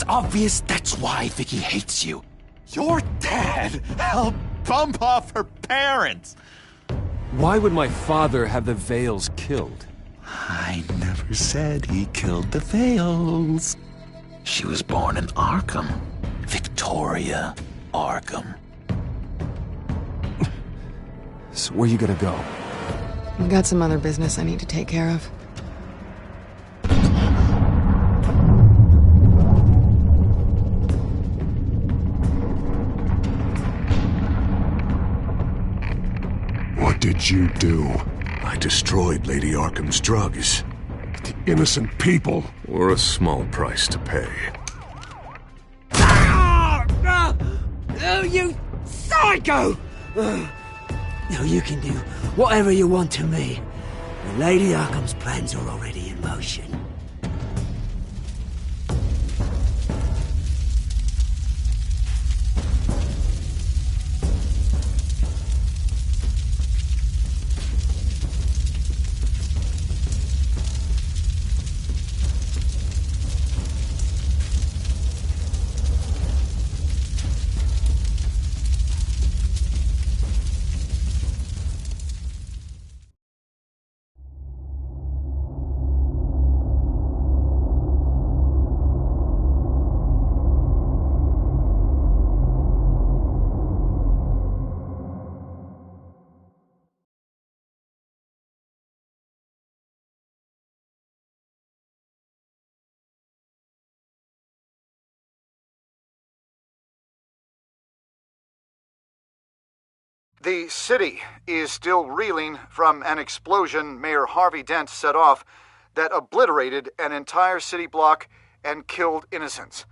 obvious that's why Vicky hates you. Your dad helped bump off her parents. Why would my father have the Vales killed? I never said he killed the Vales. She was born in Arkham. Victoria Arkham. So where you gonna go? I've got some other business I need to take care of. What did you do? I destroyed Lady Arkham's drugs. The innocent people were a small price to pay. Oh, you psycho! Now you can do whatever you want to me. But Lady Arkham's plans are already in motion. The city is still reeling from an explosion Mayor Harvey Dent set off that obliterated an entire city block and killed innocents.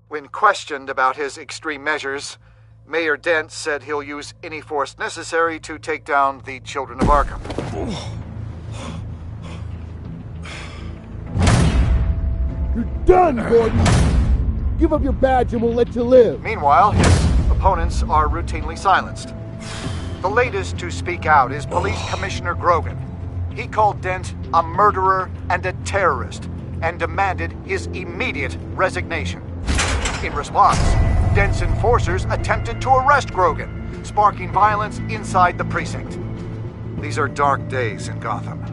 When questioned about his extreme measures, Mayor Dent said he'll use any force necessary to take down the children of Arkham. You're done, Gordon! Give up your badge and we'll let you live. Meanwhile, his opponents are routinely silenced. The latest to speak out is Police Commissioner Grogan. He called Dent a murderer and a terrorist and demanded his immediate resignation. In response, Dent's enforcers attempted to arrest Grogan, sparking violence inside the precinct. These are dark days in Gotham.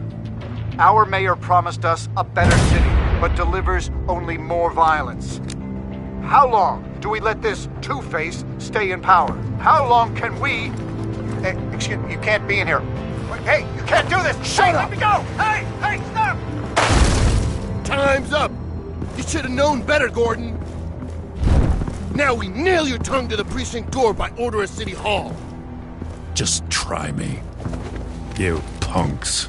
Our mayor promised us a better city, but delivers only more violence. How long do we let this Two-Face stay in power? How long can we... Hey, excuse me, you can't be in here. Wait, hey, you can't do this! Shut up! Let me go! Hey, stop! Time's up! You should have known better, Gordon. Now we nail your tongue to the precinct door by order of City Hall. Just try me, you punks.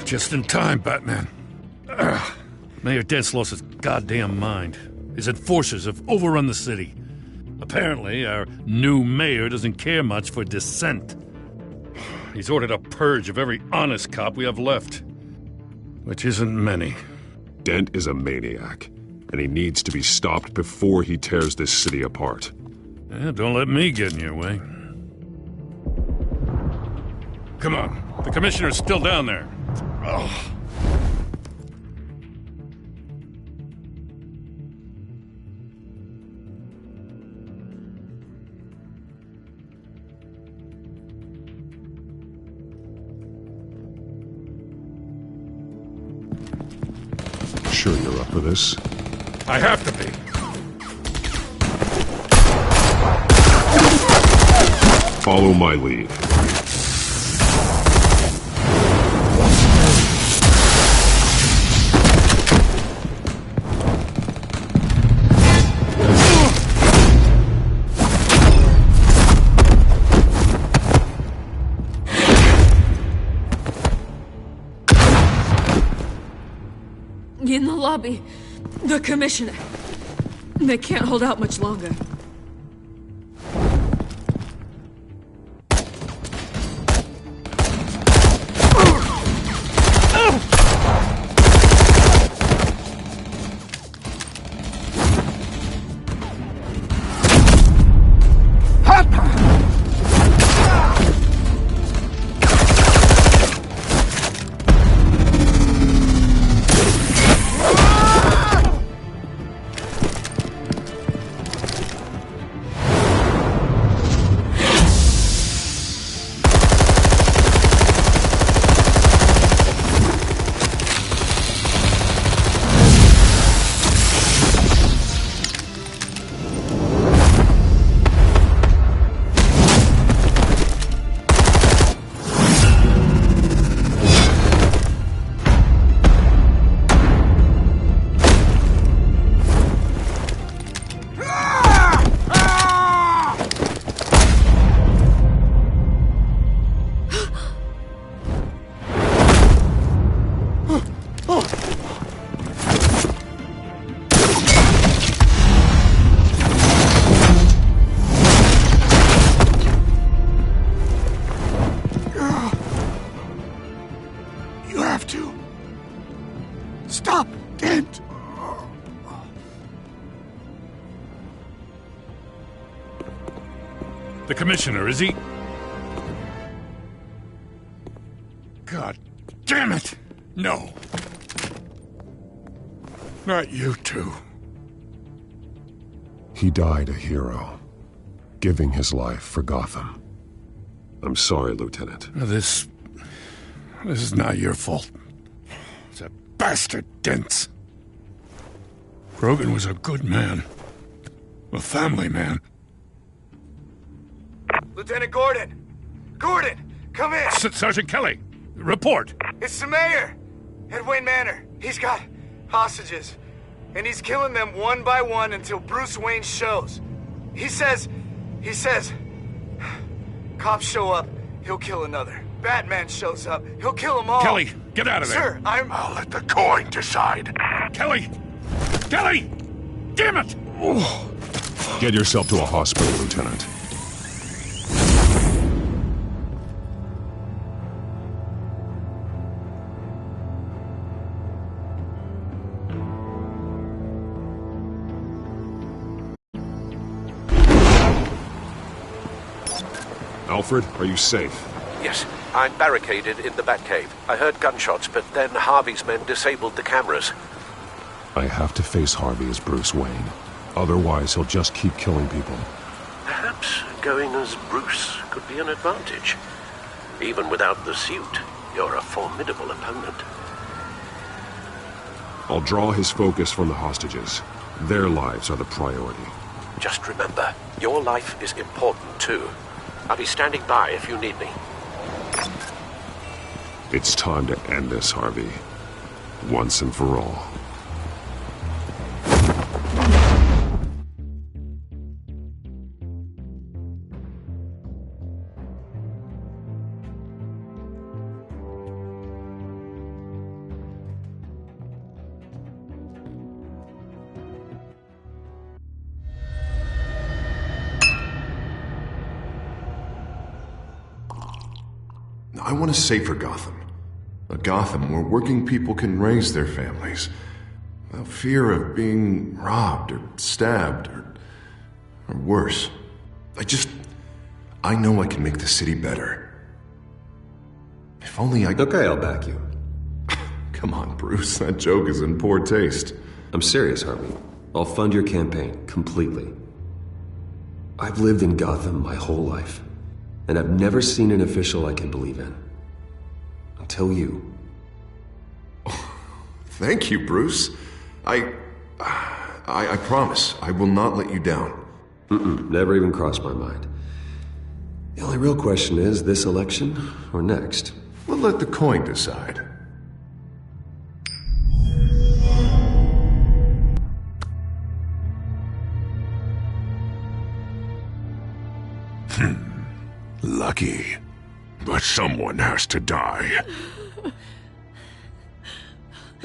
Just in time, Batman. Mayor Dent's lost his goddamn mind. His enforcers have overrun the city. Apparently, our new mayor doesn't care much for dissent. He's ordered a purge of every honest cop we have left. Which isn't many. Dent is a maniac, and he needs to be stopped before he tears this city apart. Yeah, don't let me get in your way. Come on, the commissioner's still down there. Oh. Sure you're up for this? I have to be. Follow my lead. In the lobby, the commissioner. They can't hold out much longer. The commissioner, is he? God damn it! No. Not you two. He died a hero, giving his life for Gotham. I'm sorry, Lieutenant. This is not your fault. It's a bastard Dent's. Grogan was a good man. A family man. Lieutenant Gordon! Gordon! Come in! Sergeant Kelly! Report! It's the mayor! At Wayne Manor. He's got hostages. And he's killing them one by one until Bruce Wayne shows. He says... Cops show up, he'll kill another. Batman shows up, he'll kill them all. Kelly, get out of there! Sir, I'll let the coin decide. Kelly! Kelly! Damn it! Get yourself to a hospital, Lieutenant. Alfred, are you safe? Yes, I'm barricaded in the Batcave. I heard gunshots, but then Harvey's men disabled the cameras. I have to face Harvey as Bruce Wayne. Otherwise, he'll just keep killing people. Perhaps going as Bruce could be an advantage. Even without the suit, you're a formidable opponent. I'll draw his focus from the hostages. Their lives are the priority. Just remember, your life is important too. I'll be standing by if you need me. It's time to end this, Harvey. Once and for all. I want a safer Gotham. A Gotham where working people can raise their families without fear of being robbed or stabbed or worse. I know I can make the city better. If only I... Okay, I'll back you. Come on, Bruce. That joke is in poor taste. I'm serious, Harvey. I'll fund your campaign completely. I've lived in Gotham my whole life. And I've never seen an official I can believe in. Until you. Thank you, Bruce. I promise I will not let you down. Never even crossed my mind. The only real question is, this election or next? We'll let the coin decide. Lucky. But someone has to die.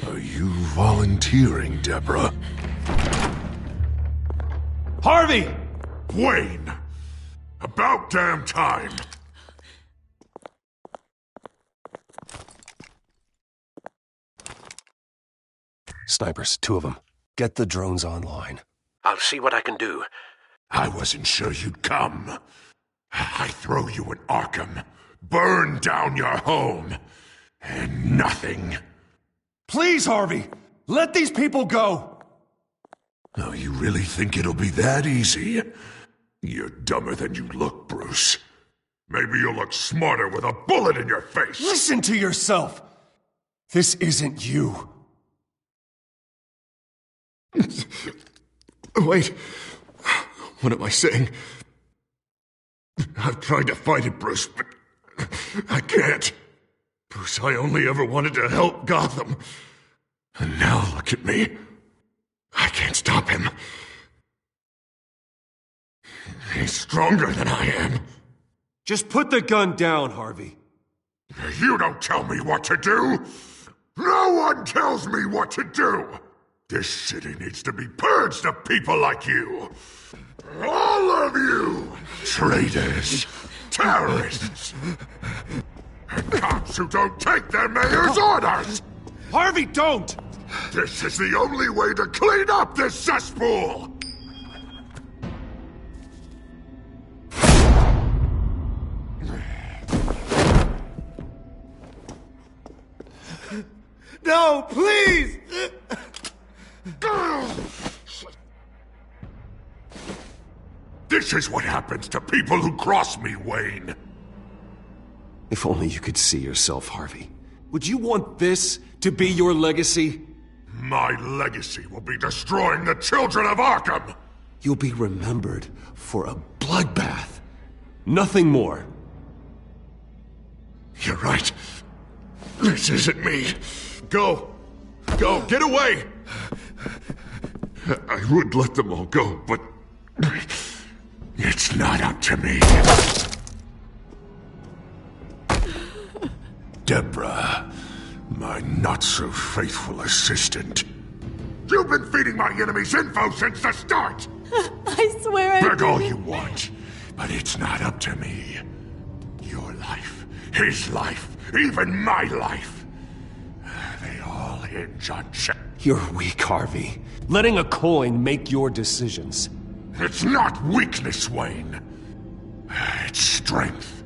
Are you volunteering, Deborah? Harvey! Wayne! About damn time! Snipers, 2 of them. Get the drones online. I'll see what I can do. I wasn't sure you'd come. I throw you in Arkham, burn down your home, and nothing. Please, Harvey! Let these people go! Oh, you really think it'll be that easy? You're dumber than you look, Bruce. Maybe you'll look smarter with a bullet in your face. Listen to yourself! This isn't you. Wait. What am I saying? I've tried to fight it, Bruce, but I can't. Bruce, I only ever wanted to help Gotham. And now look at me. I can't stop him. He's stronger than I am. Just put the gun down, Harvey. You don't tell me what to do. No one tells me what to do. This city needs to be purged of people like you. All of you! Traitors, terrorists, and cops who don't take their mayor's orders! Harvey, don't! This is the only way to clean up this cesspool! No, please! This is what happens to people who cross me, Wayne. If only you could see yourself, Harvey. Would you want this to be your legacy? My legacy will be destroying the children of Arkham! You'll be remembered for a bloodbath. Nothing more. You're right. This isn't me. Go. Go. Get away! I would let them all go, but it's not up to me. Deborah, my not-so-faithful assistant. You've been feeding my enemies info since the start! I swear I Beg all didn't. you want, but it's not up to me. Your life, his life, even my life. They all hinge on check. You're weak, Harvey. Letting a coin make your decisions. It's not weakness, Wayne. It's strength.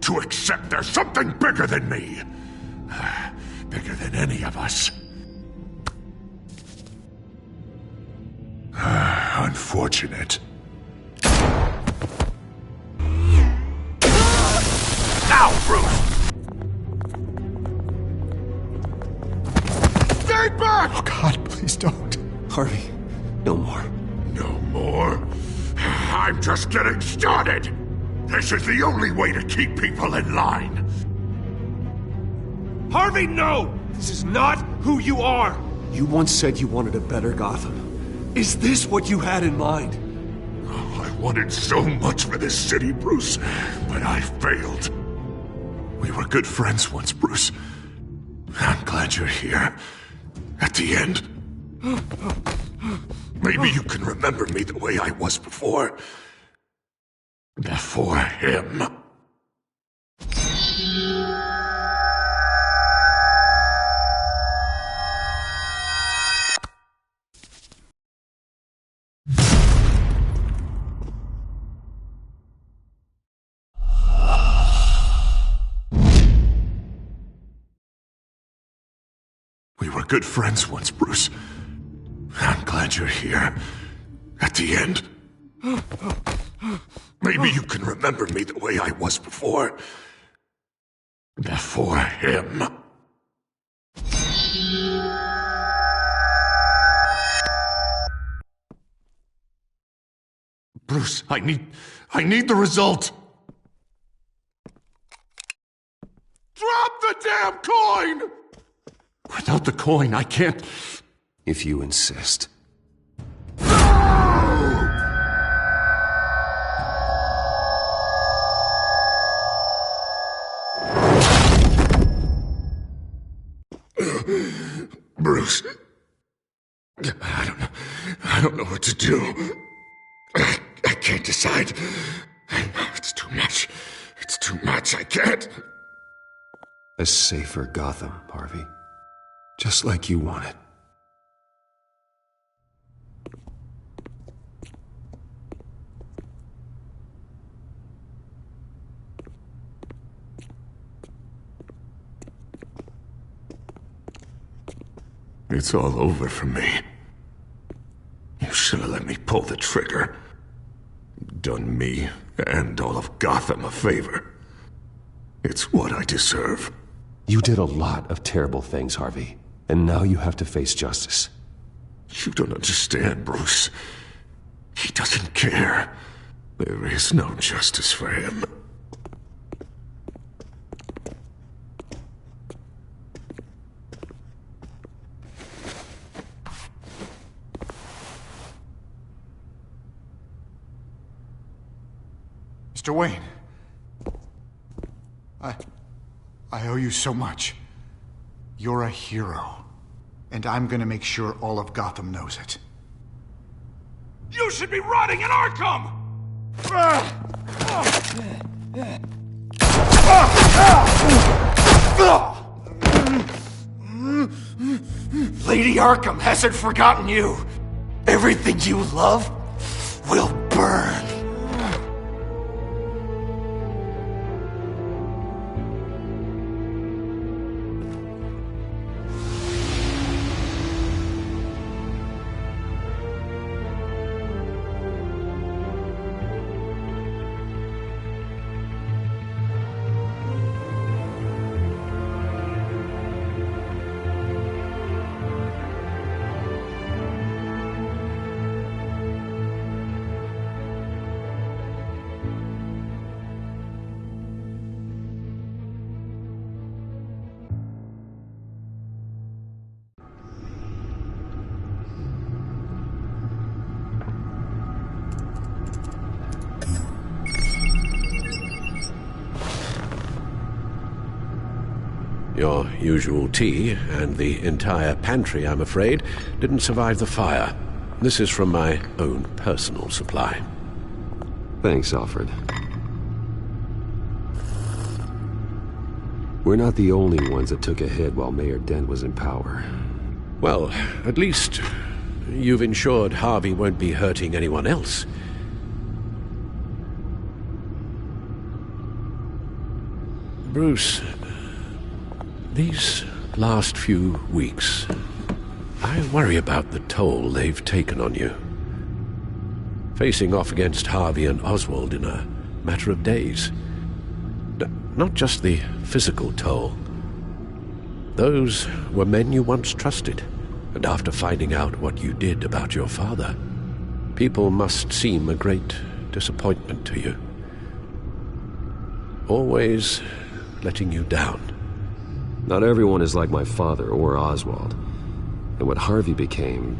To accept there's something bigger than me. Bigger than any of us. Unfortunate. Now, Bruce! Stay back! Oh, God, please don't. Harvey, no more. No more? I'm just getting started! This is the only way to keep people in line. Harvey, no! This is not who you are! You once said you wanted a better Gotham. Is this what you had in mind? Oh, I wanted so much for this city, Bruce, but I failed. We were good friends once, Bruce. I'm glad you're here. At the end. Maybe you can remember me the way I was before. Before him. We were good friends once, Bruce. I'm glad you're here. At the end. Maybe you can remember me the way I was before. Before him. Bruce, I need the result. Drop the damn coin! Without the coin, I can't... If you insist. Bruce, I don't know what to do. I can't decide. It's too much. It's too much. I can't. A safer Gotham, Harvey. Just like you wanted. It's all over for me. You should have let me pull the trigger. Done me and all of Gotham a favor. It's what I deserve. You did a lot of terrible things, Harvey. And now you have to face justice. You don't understand, Bruce. He doesn't care. There is no justice for him. Mr. Wayne. I owe you so much. You're a hero. And I'm gonna make sure all of Gotham knows it. You should be rotting in Arkham! Lady Arkham hasn't forgotten you. Everything you love will burn. Your usual tea and the entire pantry, I'm afraid, didn't survive the fire. This is from my own personal supply. Thanks, Alfred. We're not the only ones that took a hit while Mayor Dent was in power. Well, at least you've ensured Harvey won't be hurting anyone else. Bruce, these last few weeks, I worry about the toll they've taken on you. Facing off against Harvey and Oswald in a matter of days. Not just the physical toll. Those were men you once trusted, and after finding out what you did about your father, people must seem a great disappointment to you. Always letting you down. Not everyone is like my father or Oswald. And what Harvey became,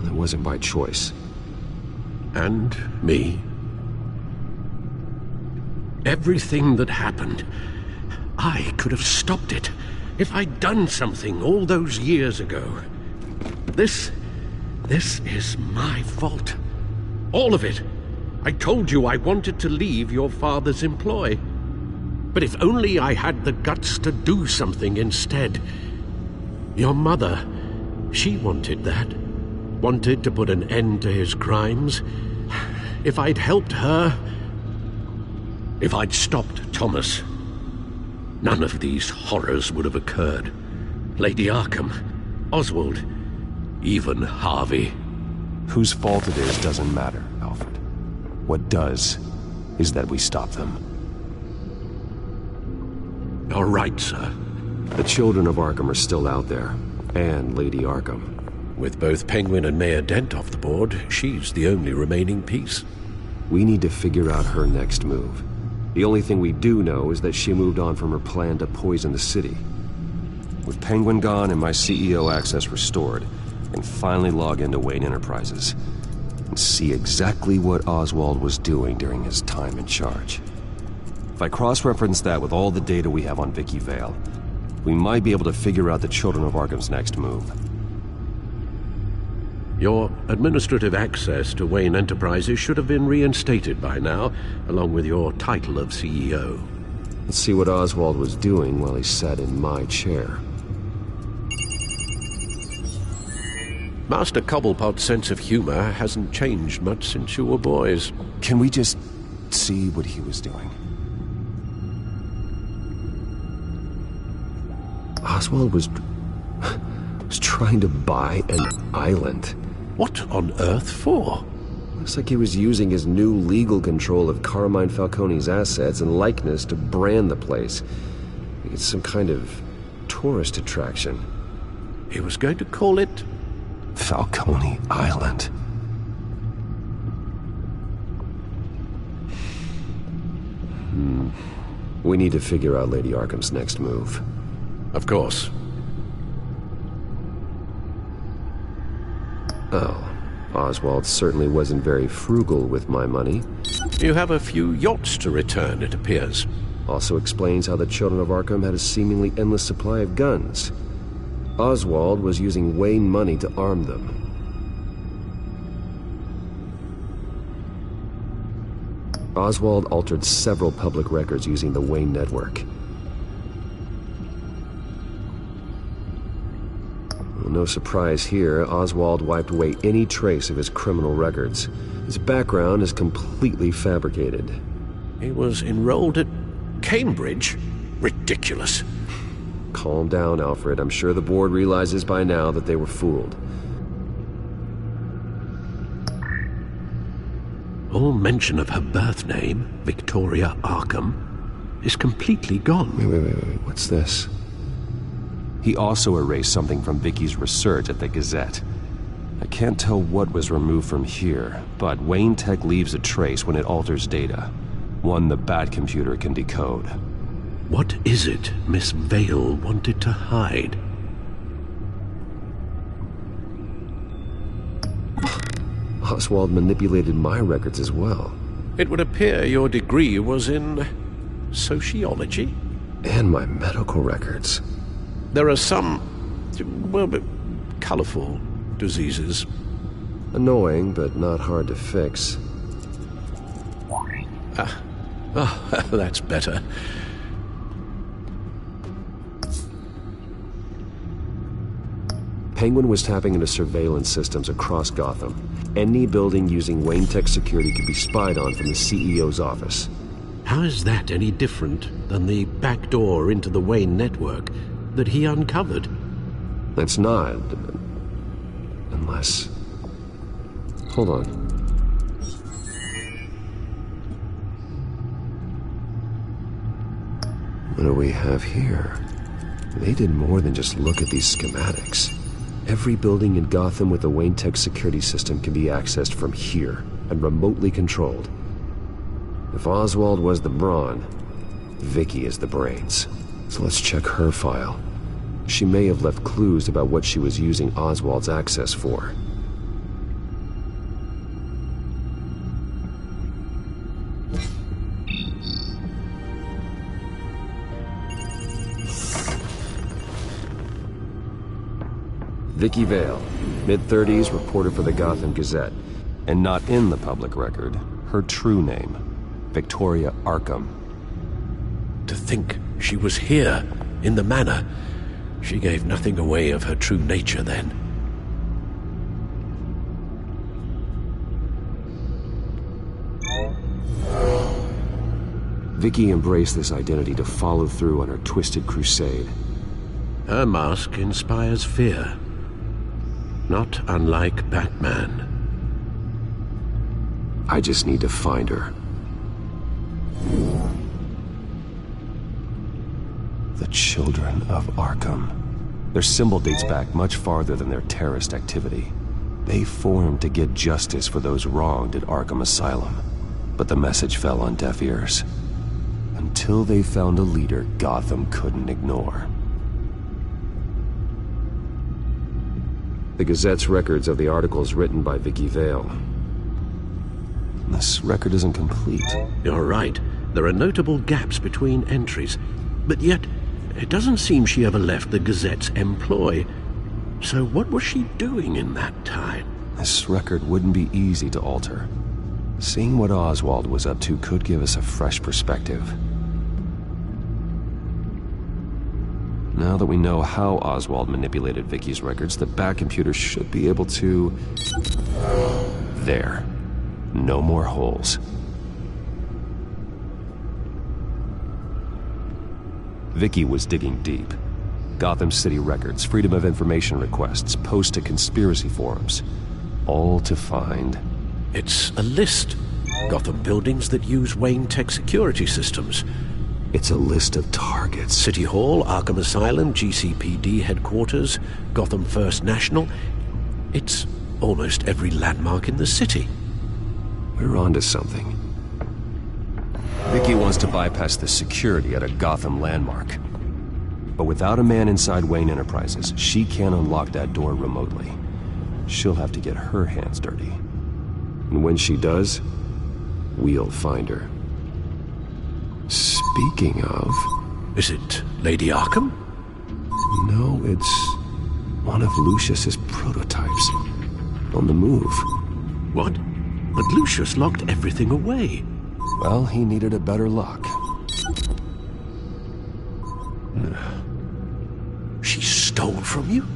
it wasn't by choice. And me. Everything that happened, I could have stopped it if I'd done something all those years ago. This is my fault. All of it. I told you I wanted to leave your father's employ. But if only I had the guts to do something instead. Your mother, she wanted that. Wanted to put an end to his crimes. If I'd helped her, if I'd stopped Thomas, none of these horrors would have occurred. Lady Arkham, Oswald, even Harvey. Whose fault it is doesn't matter, Alfred. What does is that we stop them. You're right, sir. The children of Arkham are still out there, and Lady Arkham. With both Penguin and Mayor Dent off the board, she's the only remaining piece. We need to figure out her next move. The only thing we do know is that she moved on from her plan to poison the city. With Penguin gone and my CEO access restored, I can finally log into Wayne Enterprises and see exactly what Oswald was doing during his time in charge. If I cross-reference that with all the data we have on Vicky Vale, we might be able to figure out the Children of Arkham's next move. Your administrative access to Wayne Enterprises should have been reinstated by now, along with your title of CEO. Let's see what Oswald was doing while he sat in my chair. Master Cobblepot's sense of humor hasn't changed much since you were boys. Can we just see what he was doing? Oswald was trying to buy an island. What on earth for? Looks like he was using his new legal control of Carmine Falcone's assets and likeness to brand the place. It's some kind of tourist attraction. He was going to call it Falcone Island. We need to figure out Lady Arkham's next move. Of course. Oh, Oswald certainly wasn't very frugal with my money. You have a few yachts to return, it appears. Also explains how the Children of Arkham had a seemingly endless supply of guns. Oswald was using Wayne money to arm them. Oswald altered several public records using the Wayne network. Well, no surprise here, Oswald wiped away any trace of his criminal records. His background is completely fabricated. He was enrolled at Cambridge? Ridiculous. Calm down, Alfred. I'm sure the board realizes by now that they were fooled. All mention of her birth name, Victoria Arkham, is completely gone. Wait. What's this? He also erased something from Vicky's research at the Gazette. I can't tell what was removed from here, but Wayne Tech leaves a trace when it alters data. One the Bat computer can decode. What is it Miss Vale wanted to hide? Oswald manipulated my records as well. It would appear your degree was in sociology? And my medical records. There are some, well, colorful diseases. Annoying, but not hard to fix. Oh, that's better. Penguin was tapping into surveillance systems across Gotham. Any building using Wayne Tech security could be spied on from the CEO's office. How is that any different than the back door into the Wayne network that he uncovered? It's not. Unless... Hold on. What do we have here? They did more than just look at these schematics. Every building in Gotham with a Wayne Tech security system can be accessed from here and remotely controlled. If Oswald was the brawn, Vicky is the brains. So let's check her file. She may have left clues about what she was using Oswald's access for. Vicky Vale, mid-30s, reporter for the Gotham Gazette. And not in the public record, her true name, Victoria Arkham. To think she was here, in the manor. She gave nothing away of her true nature then. Vicky embraced this identity to follow through on her twisted crusade. Her mask inspires fear. Not unlike Batman. I just need to find her. The Children of Arkham. Their symbol dates back much farther than their terrorist activity. They formed to get justice for those wronged at Arkham Asylum. But the message fell on deaf ears. Until they found a leader Gotham couldn't ignore. The Gazette's records of the articles written by Vicky Vale. This record isn't complete. You're right. There are notable gaps between entries. But yet, it doesn't seem she ever left the Gazette's employ. So what was she doing in that time? This record wouldn't be easy to alter. Seeing what Oswald was up to could give us a fresh perspective. Now that we know how Oswald manipulated Vicky's records, the Bat computer should be able to... There. No more holes. Vicky was digging deep. Gotham City records, Freedom of Information requests, posts to conspiracy forums. All to find... It's a list. Gotham buildings that use Wayne Tech security systems. It's a list of targets. City Hall, Arkham Asylum, GCPD headquarters, Gotham First National. It's almost every landmark in the city. We're onto something. Vicky wants to bypass the security at a Gotham landmark. But without a man inside Wayne Enterprises, she can't unlock that door remotely. She'll have to get her hands dirty. And when she does, we'll find her. Speaking of... Is it Lady Arkham? No, it's one of Lucius's prototypes. On the move. What? But Lucius locked everything away. Well, he needed a better lock. She stole from you?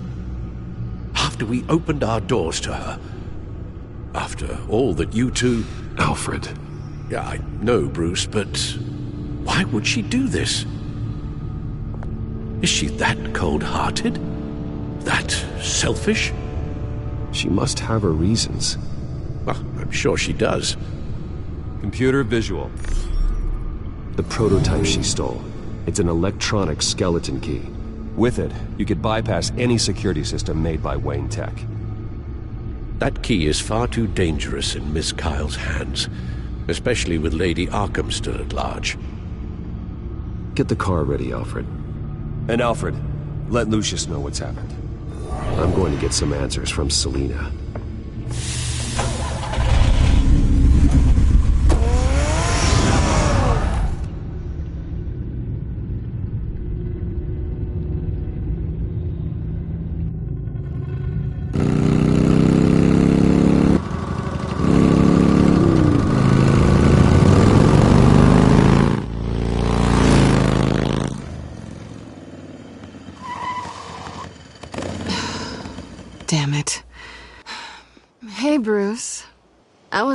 After we opened our doors to her? After all that you two... Alfred. Yeah, I know, Bruce, but... why would she do this? Is she that cold-hearted? That selfish? She must have her reasons. Well, I'm sure she does. Computer visual. The prototype she stole. It's an electronic skeleton key. With it, you could bypass any security system made by Wayne Tech. That key is far too dangerous in Miss Kyle's hands, especially with Lady Arkham still at large. Get the car ready, Alfred. And Alfred, let Lucius know what's happened. I'm going to get some answers from Selina.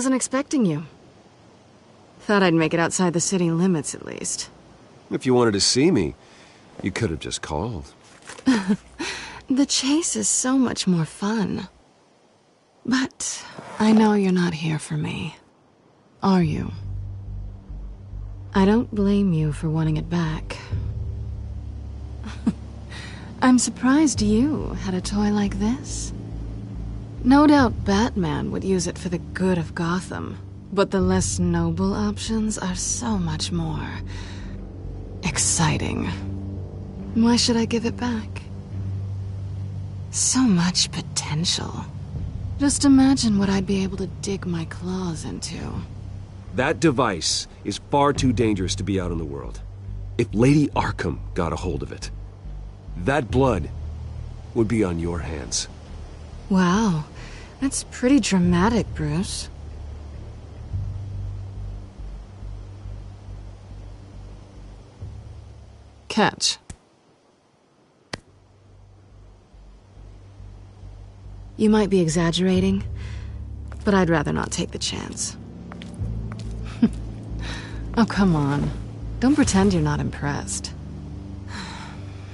wasn't expecting you. Thought I'd make it outside the city limits, at least. If you wanted to see me, you could have just called. The chase is so much more fun. But I know you're not here for me. Are you? I don't blame you for wanting it back. I'm surprised you had a toy like this. No doubt Batman would use it for the good of Gotham, but the less noble options are so much more exciting. Why should I give it back? So much potential. Just imagine what I'd be able to dig my claws into. That device is far too dangerous to be out in the world. If Lady Arkham got a hold of it, that blood would be on your hands. Wow, that's pretty dramatic, Bruce. Catch. You might be exaggerating, but I'd rather not take the chance. Oh, come on. Don't pretend you're not impressed.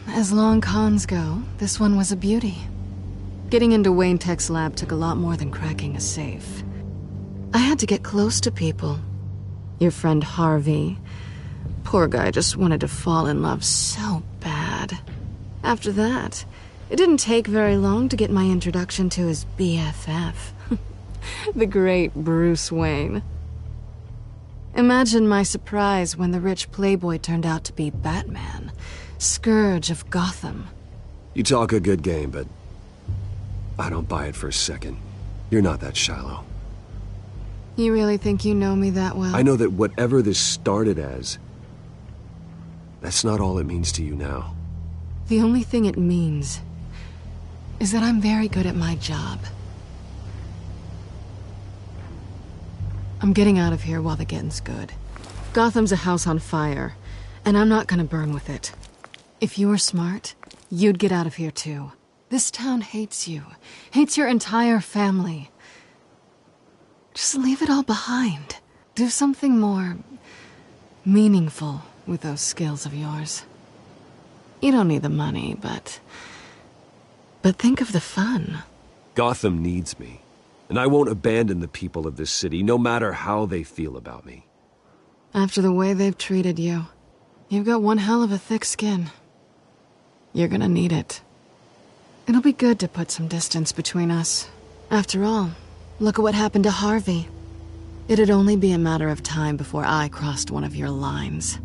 As long cons go, this one was a beauty. Getting into Wayne Tech's lab took a lot more than cracking a safe. I had to get close to people. Your friend Harvey. Poor guy just wanted to fall in love so bad. After that, it didn't take very long to get my introduction to his BFF. The great Bruce Wayne. Imagine my surprise when the rich playboy turned out to be Batman, Scourge of Gotham. You talk a good game, but I don't buy it for a second. You're not that shallow. You really think you know me that well? I know that whatever this started as, that's not all it means to you now. The only thing it means is that I'm very good at my job. I'm getting out of here while the getting's good. Gotham's a house on fire, and I'm not gonna burn with it. If you were smart, you'd get out of here too. This town hates you, hates your entire family. Just leave it all behind. Do something more meaningful with those skills of yours. You don't need the money, but think of the fun. Gotham needs me, and I won't abandon the people of this city, no matter how they feel about me. After the way they've treated you, you've got one hell of a thick skin. You're gonna need it. It'll be good to put some distance between us. After all, look at what happened to Harvey. It'd only be a matter of time before I crossed one of your lines.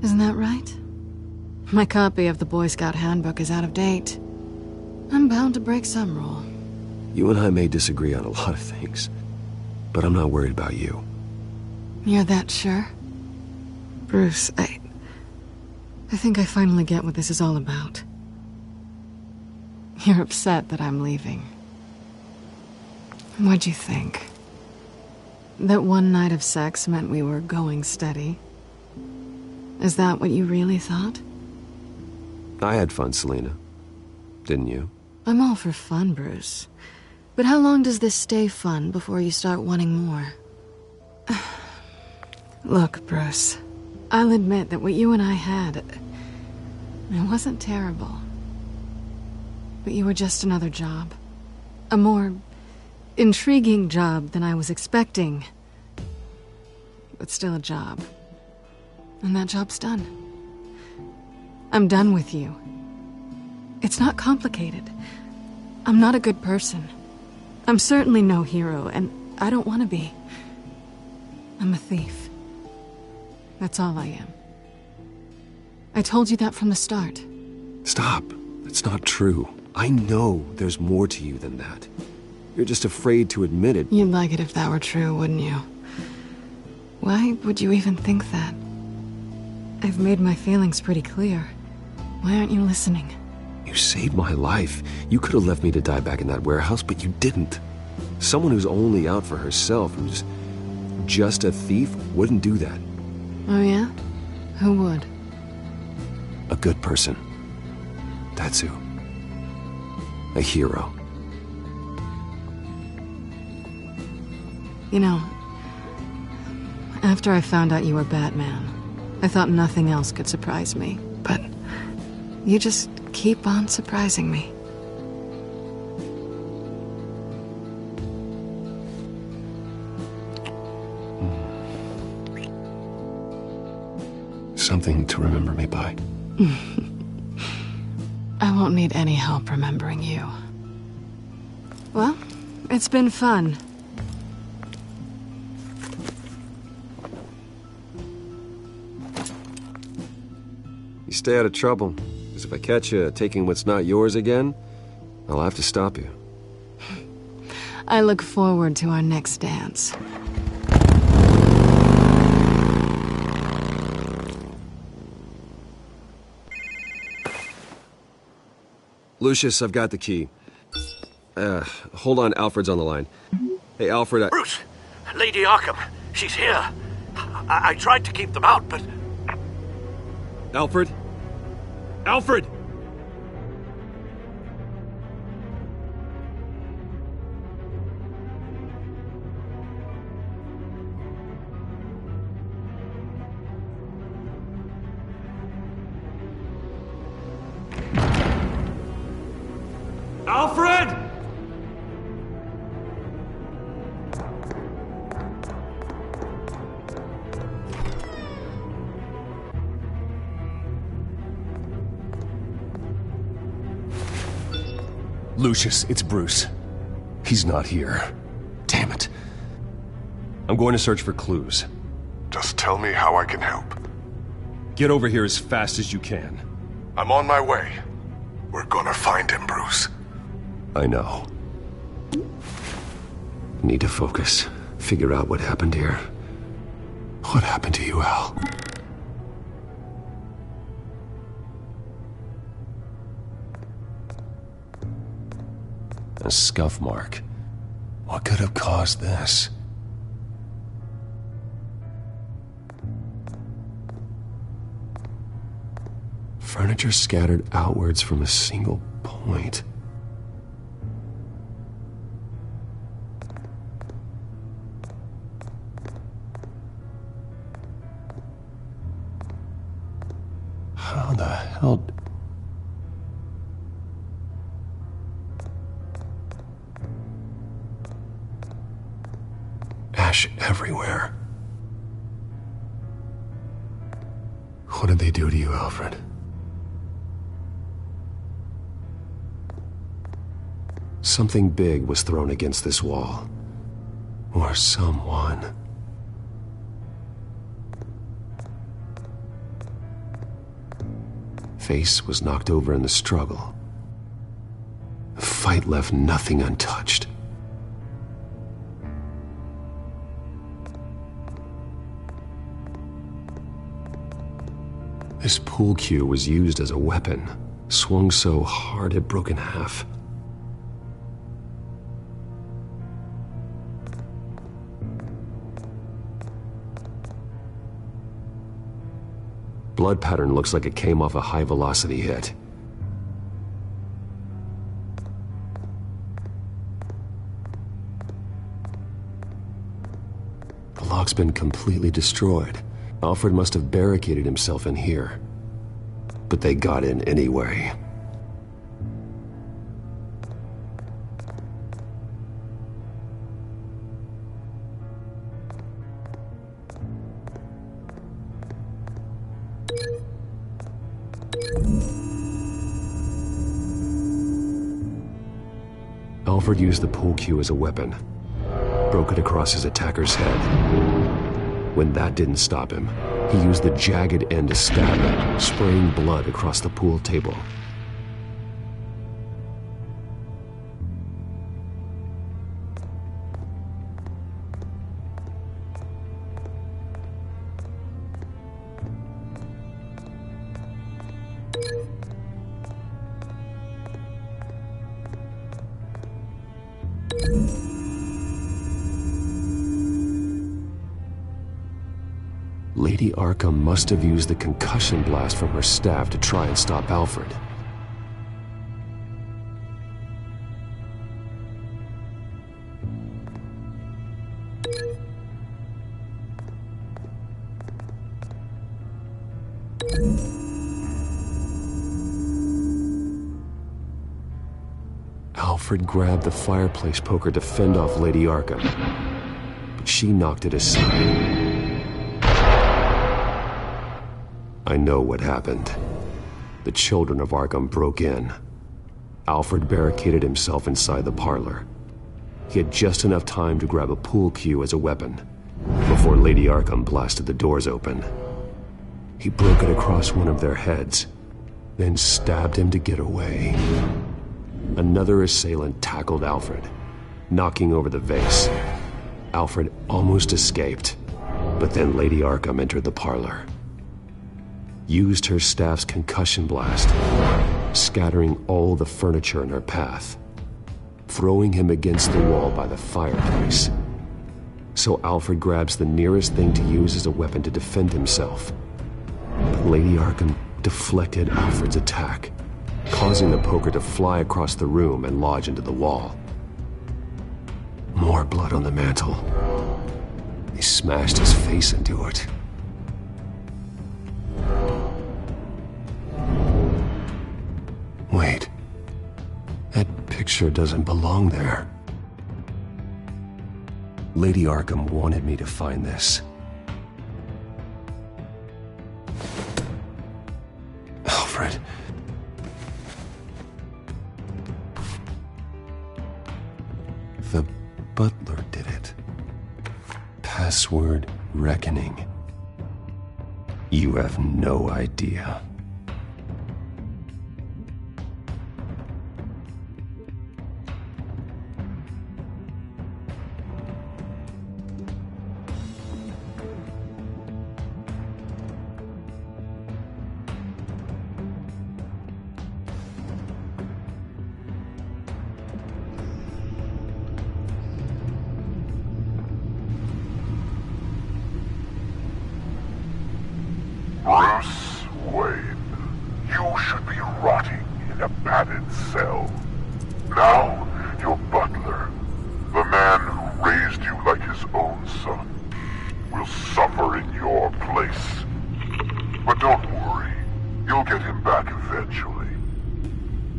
Isn't that right? My copy of the Boy Scout Handbook is out of date. I'm bound to break some rule. You and I may disagree on a lot of things, but I'm not worried about you. You're that sure? Bruce, I think I finally get what this is all about. You're upset that I'm leaving. What'd you think? That one night of sex meant we were going steady? Is that what you really thought? I had fun, Selina. Didn't you? I'm all for fun, Bruce. But how long does this stay fun before you start wanting more? Look, Bruce, I'll admit that what you and I had, it wasn't terrible. But you were just another job. A more intriguing job than I was expecting. But still a job. And that job's done. I'm done with you. It's not complicated. I'm not a good person. I'm certainly no hero, and I don't want to be. I'm a thief. That's all I am. I told you that from the start. Stop. That's not true. I know there's more to you than that. You're just afraid to admit it. You'd like it if that were true, wouldn't you? Why would you even think that? I've made my feelings pretty clear. Why aren't you listening? You saved my life. You could have left me to die back in that warehouse, but you didn't. Someone who's only out for herself, who's just a thief, wouldn't do that. Oh yeah? Who would? A good person. That's who. A hero. You know, after I found out you were Batman, I thought nothing else could surprise me. But you just keep on surprising me. Something to remember me by. I won't need any help remembering you. Well, it's been fun. You stay out of trouble, because if I catch you taking what's not yours again, I'll have to stop you. I look forward to our next dance. Lucius, I've got the key. Hold on, Alfred's on the line. Hey, Alfred, Bruce! Lady Arkham, she's here. I tried to keep them out, but... Alfred? Alfred! Alfred! Lucius, it's Bruce. He's not here. Damn it. I'm going to search for clues. Just tell me how I can help. Get over here as fast as you can. I'm on my way. We're gonna find him, Bruce. I know. Need to focus. Figure out what happened here. What happened to you, Al? A scuff mark. What could have caused this? Furniture scattered outwards from a single point. How the hell... Ash everywhere. What did they do to you, Alfred? Something big was thrown against this wall. Or someone. Face was knocked over in the struggle. The fight left nothing untouched. This pool cue was used as a weapon, swung so hard it broke in half. Blood pattern looks like it came off a high-velocity hit. The lock's been completely destroyed. Alfred must have barricaded himself in here. But they got in anyway. Alfred used the pool cue as a weapon. Broke it across his attacker's head. When that didn't stop him, he used the jagged end to stab him, spraying blood across the pool table. Lady Arkham must have used the concussion blast from her staff to try and stop Alfred. Alfred grabbed the fireplace poker to fend off Lady Arkham, but she knocked it aside. I know what happened. The children of Arkham broke in. Alfred barricaded himself inside the parlor. He had just enough time to grab a pool cue as a weapon before Lady Arkham blasted the doors open. He broke it across one of their heads, then stabbed him to get away. Another assailant tackled Alfred, knocking over the vase. Alfred almost escaped, but then Lady Arkham entered the parlor. Used her staff's concussion blast, scattering all the furniture in her path, throwing him against the wall by the fireplace. So Alfred grabs the nearest thing to use as a weapon to defend himself. But Lady Arkham deflected Alfred's attack, causing the poker to fly across the room and lodge into the wall. More blood on the mantel. He smashed his face into it. Wait. That picture doesn't belong there. Lady Arkham wanted me to find this. Alfred. The butler did it. Password reckoning. You have no idea. Bruce Wayne, you should be rotting in a padded cell. Now, your butler, the man who raised you like his own son, will suffer in your place. But don't worry, you'll get him back eventually.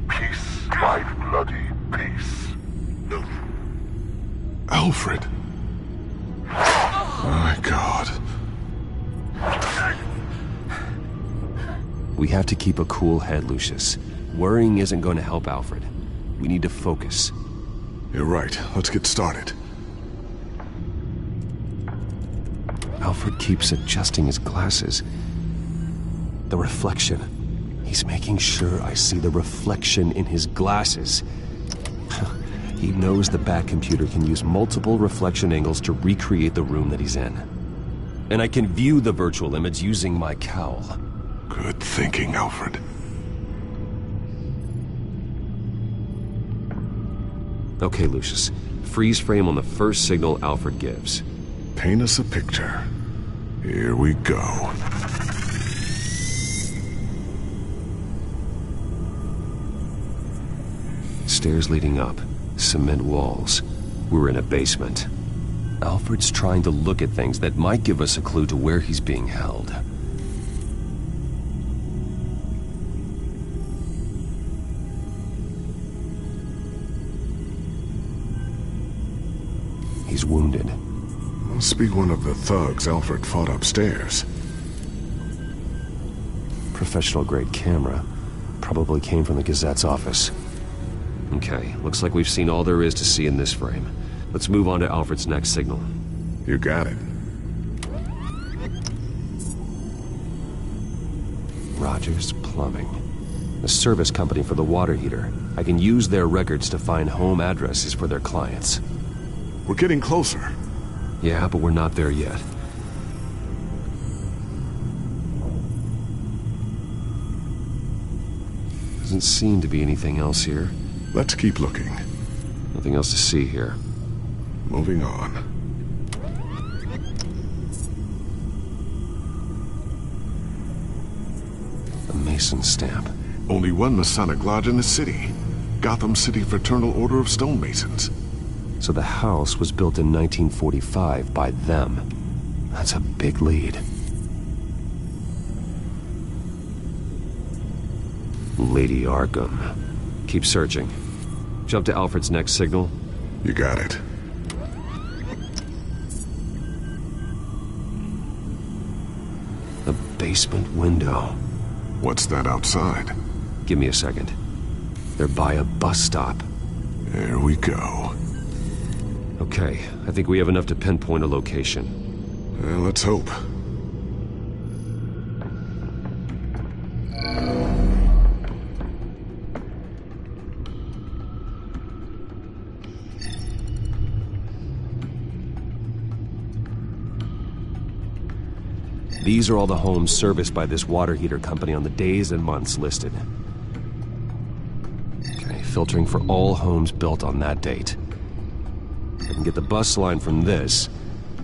Peace, my bloody peace. Alfred. My God. We have to keep a cool head, Lucius. Worrying isn't going to help Alfred. We need to focus. You're right. Let's get started. Alfred keeps adjusting his glasses. The reflection. He's making sure I see the reflection in his glasses. He knows the Batcomputer can use multiple reflection angles to recreate the room that he's in. And I can view the virtual image using my cowl. Good thinking, Alfred. Okay, Lucius. Freeze frame on the first signal Alfred gives. Paint us a picture. Here we go. Stairs leading up. Cement walls. We're in a basement. Alfred's trying to look at things that might give us a clue to where he's being held. He's wounded. Must be one of the thugs Alfred fought upstairs. Professional-grade camera. Probably came from the Gazette's office. Okay, looks like we've seen all there is to see in this frame. Let's move on to Alfred's next signal. You got it. Rogers Plumbing. A service company for the water heater. I can use their records to find home addresses for their clients. We're getting closer. Yeah, but we're not there yet. Doesn't seem to be anything else here. Let's keep looking. Nothing else to see here. Moving on. A Mason stamp. Only one Masonic lodge in the city. Gotham City Fraternal Order of Stonemasons. So the house was built in 1945 by them. That's a big lead. Lady Arkham. Keep searching. Jump to Alfred's next signal. You got it. A basement window. What's that outside? Give me a second. They're by a bus stop. There we go. Okay, I think we have enough to pinpoint a location. Well, let's hope. These are all the homes serviced by this water heater company on the days and months listed. Okay, filtering for all homes built on that date. I can get the bus line from this,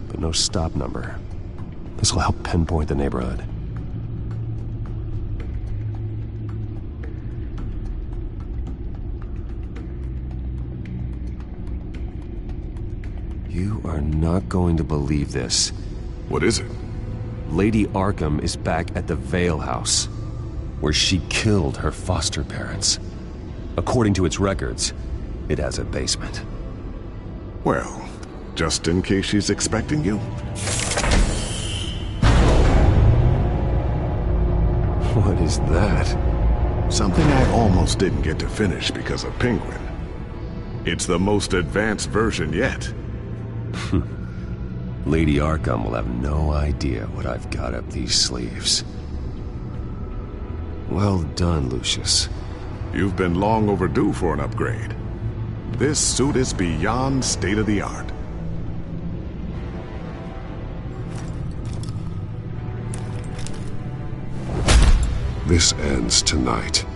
but no stop number. This will help pinpoint the neighborhood. You are not going to believe this. What is it? Lady Arkham is back at the Vale House, where she killed her foster parents. According to its records, it has a basement. Well, just in case she's expecting you. What is that? Something I almost didn't get to finish because of Penguin. It's the most advanced version yet. Lady Arkham will have no idea what I've got up these sleeves. Well done, Lucius. You've been long overdue for an upgrade. This suit is beyond state-of-the-art. This ends tonight.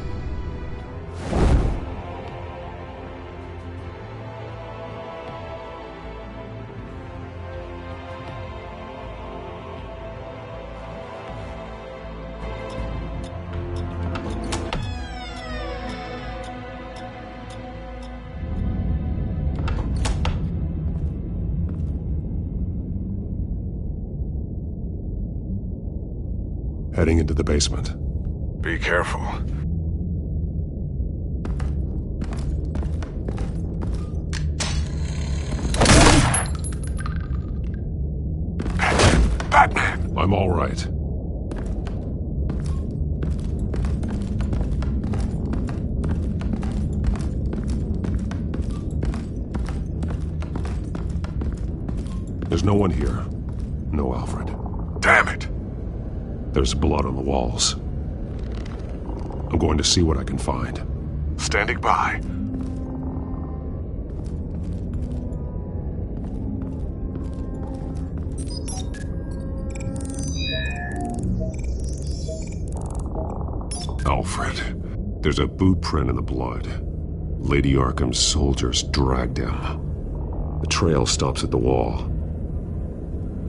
Heading into the basement. Be careful. Batman! I'm all right. There's no one here. No Alfred. Damn it! There's blood on the walls. I'm going to see what I can find. Standing by. Alfred, there's a boot print in the blood. Lady Arkham's soldiers dragged him. The trail stops at the wall.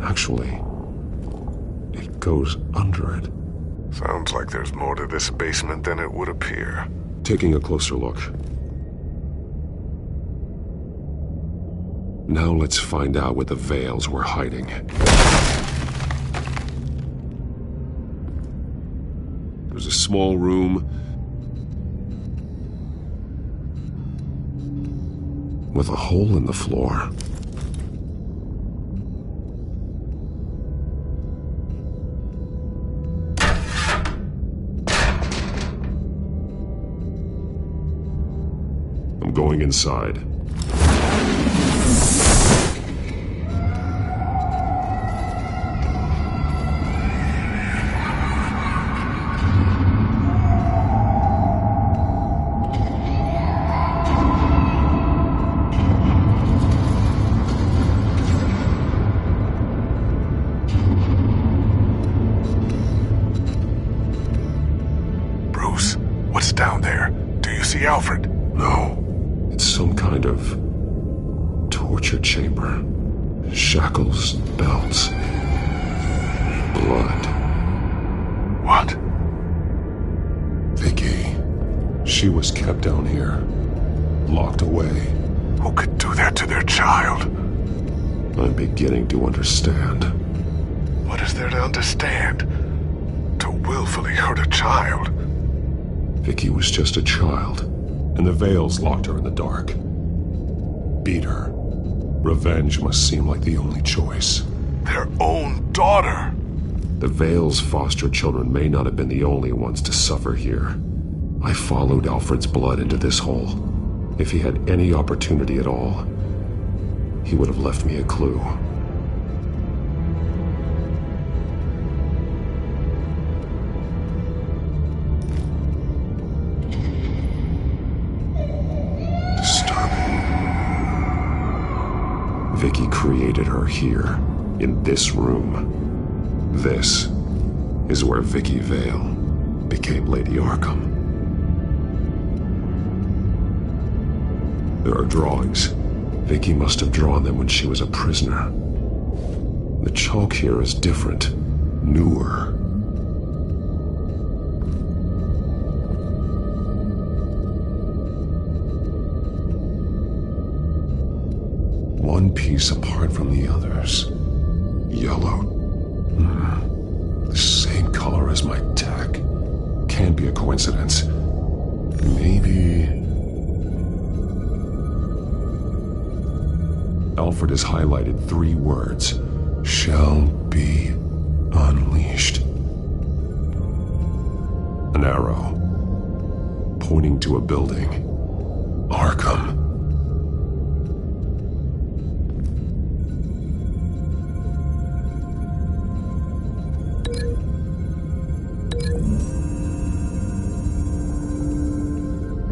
Actually, it goes under it. Sounds like there's more to this basement than it would appear. Taking a closer look. Now let's find out what the Vales were hiding. There's a small room with a hole in the floor. I'm going inside. Bruce, what's down there? Do you see Alfred? No. It's some kind of torture chamber. Shackles, belts, blood. What? Vicky. She was kept down here, locked away. Who could do that to their child? I'm beginning to understand. What is there to understand? To willfully hurt a child? Vicky was just a child, and the Veils locked her in the dark. Beat her. Revenge must seem like the only choice. Their own daughter! The Veils' foster children may not have been the only ones to suffer here. I followed Alfred's blood into this hole. If he had any opportunity at all, he would have left me a clue. Disturbing. Vicky created her here, in this room. This is where Vicky Vale became Lady Arkham. There are drawings. Vicky must have drawn them when she was a prisoner. The chalk here is different, newer. One piece apart from the others. Yellow. The same color as my tech. Can't be a coincidence. Maybe... Alfred has highlighted 3 words. Shall be unleashed. An arrow. Pointing to a building. Arkham.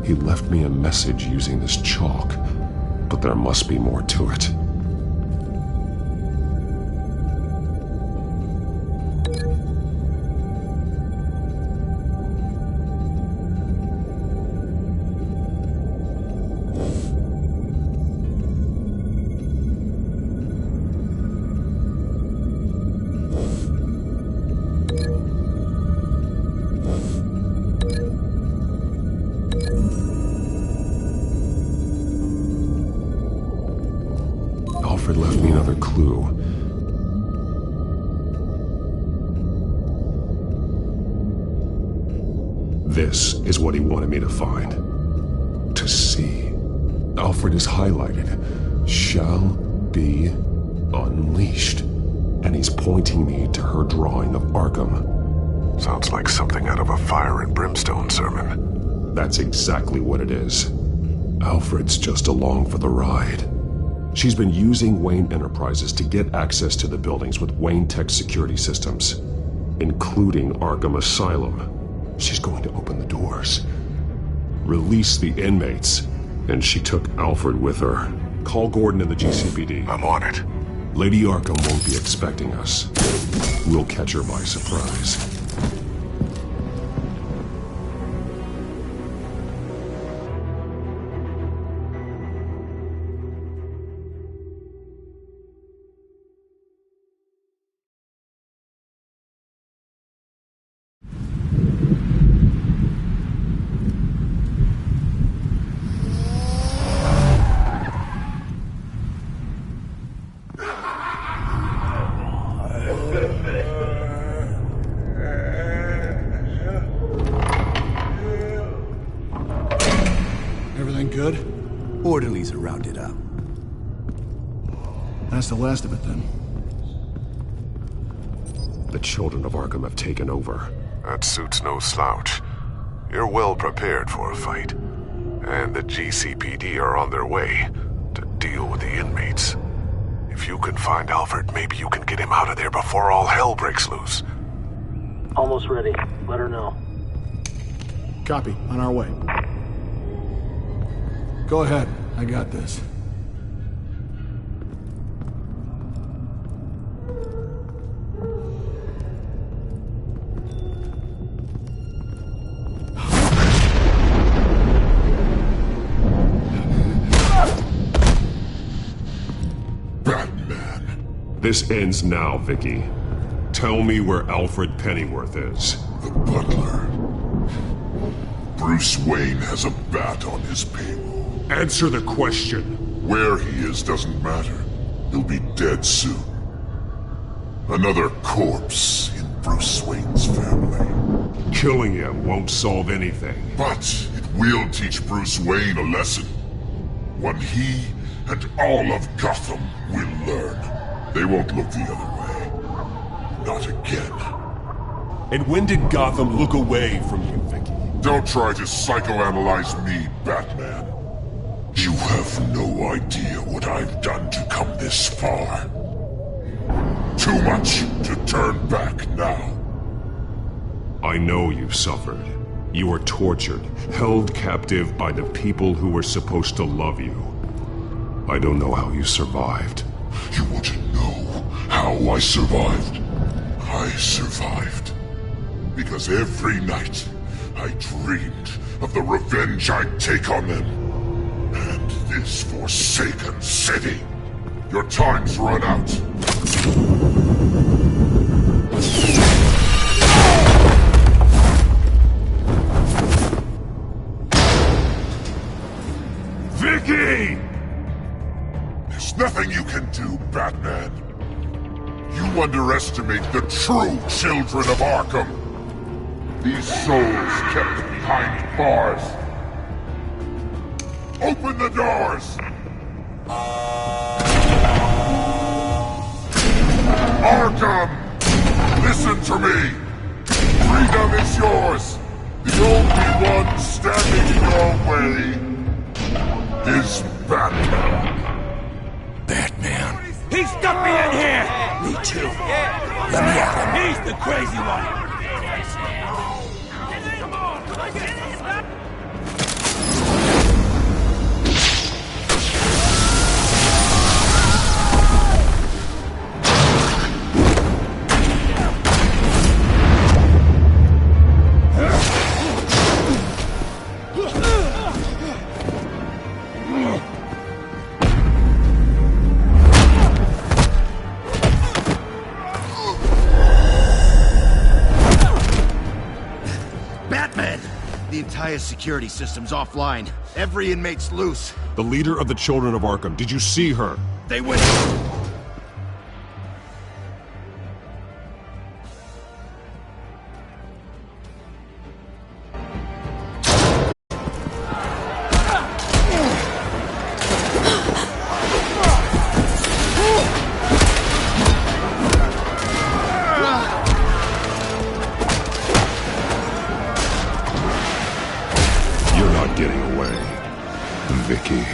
He left me a message using this chalk, but there must be more to it. Alfred left me another clue. This is what he wanted me to find. To see. Alfred is highlighted. Shall be unleashed. And he's pointing me to her drawing of Arkham. Sounds like something out of a fire and brimstone sermon. That's exactly what it is. Alfred's just along for the ride. She's been using Wayne Enterprises to get access to the buildings with Wayne Tech security systems, including Arkham Asylum. She's going to open the doors, release the inmates, and she took Alfred with her. Call Gordon and the GCPD. I'm on it. Lady Arkham won't be expecting us. We'll catch her by surprise. Everything good? Orderlies are rounded up. That's the last of it, then. The children of Arkham have taken over. That suit's no slouch. You're well prepared for a fight. And the GCPD are on their way to deal with the inmates. If you can find Alfred, maybe you can get him out of there before all hell breaks loose. Almost ready. Let her know. Copy. On our way. Go ahead. I got this. This ends now, Vicky. Tell me where Alfred Pennyworth is. The butler. Bruce Wayne has a bat on his payroll. Answer the question. Where he is doesn't matter. He'll be dead soon. Another corpse in Bruce Wayne's family. Killing him won't solve anything. But it will teach Bruce Wayne a lesson. One he and all of Gotham will learn. They won't look the other way. Not again. And when did Gotham look away from you, Vicky? Don't try to psychoanalyze me, Batman. You have no idea what I've done to come this far. Too much to turn back now. I know you've suffered. You were tortured, held captive by the people who were supposed to love you. I don't know how you survived. You want to know how I survived? I survived because every night I dreamed of the revenge I'd take on them. And this forsaken city. Your time's run out. Vicky! There's nothing you can do, Batman. You underestimate the true children of Arkham. These souls kept behind bars. Open the doors! Arkham! Listen to me! Freedom is yours! The only one standing in your way is Batman. Batman. He stuck me in here! Me too. Let me out. He's the crazy one. The entire security system's offline. Every inmate's loose. The leader of the Children of Arkham, did you see her? They went... Getting away, Vicky.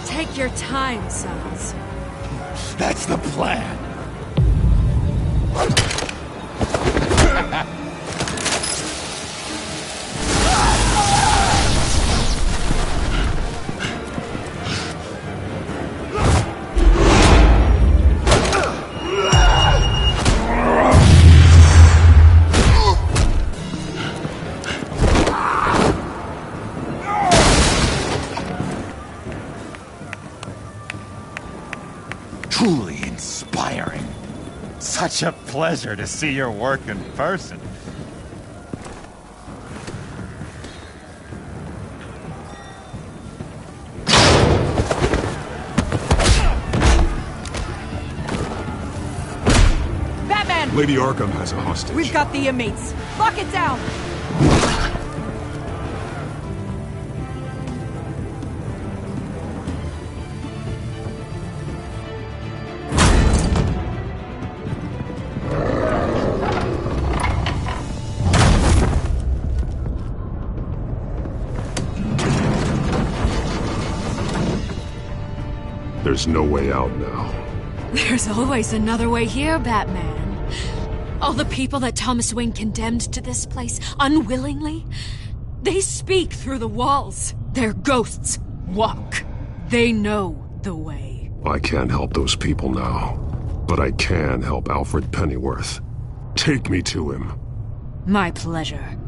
Take your time, Sons. That's the plan. truly inspiring. Such a pleasure to see your work in person. Batman! Lady Arkham has a hostage. We've got the inmates. Lock it down! There's no way out now. There's always another way here, Batman. All the people that Thomas Wayne condemned to this place unwillingly, they speak through the walls. Their ghosts walk. They know the way. I can't help those people now, but I can help Alfred Pennyworth. Take me to him. My pleasure.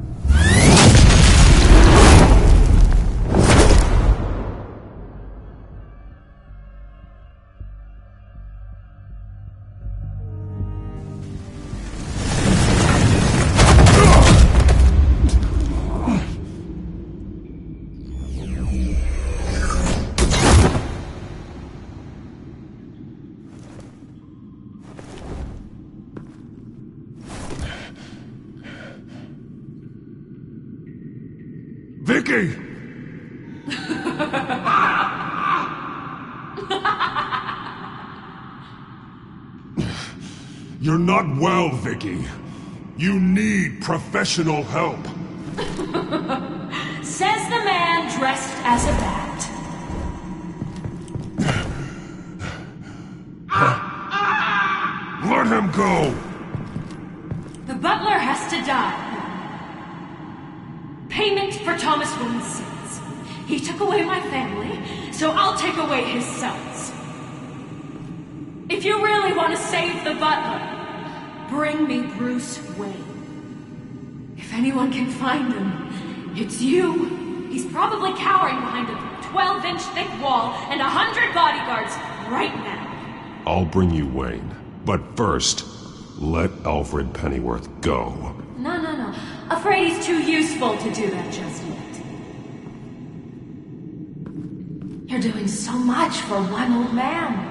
Vicky! You're not well, Vicky. You need professional help. Says the man dressed as a bat. Let him go! The butler has to die. Payment for Thomas Wayne's sins. He took away my family, so I'll take away his sons. If you really want to save the butler, bring me Bruce Wayne. If anyone can find him, it's you. He's probably cowering behind a 12-inch thick wall and 100 bodyguards right now. I'll bring you Wayne. But first, let Alfred Pennyworth go. No. Afraid he's too useful to do that just yet. You're doing so much for one old man.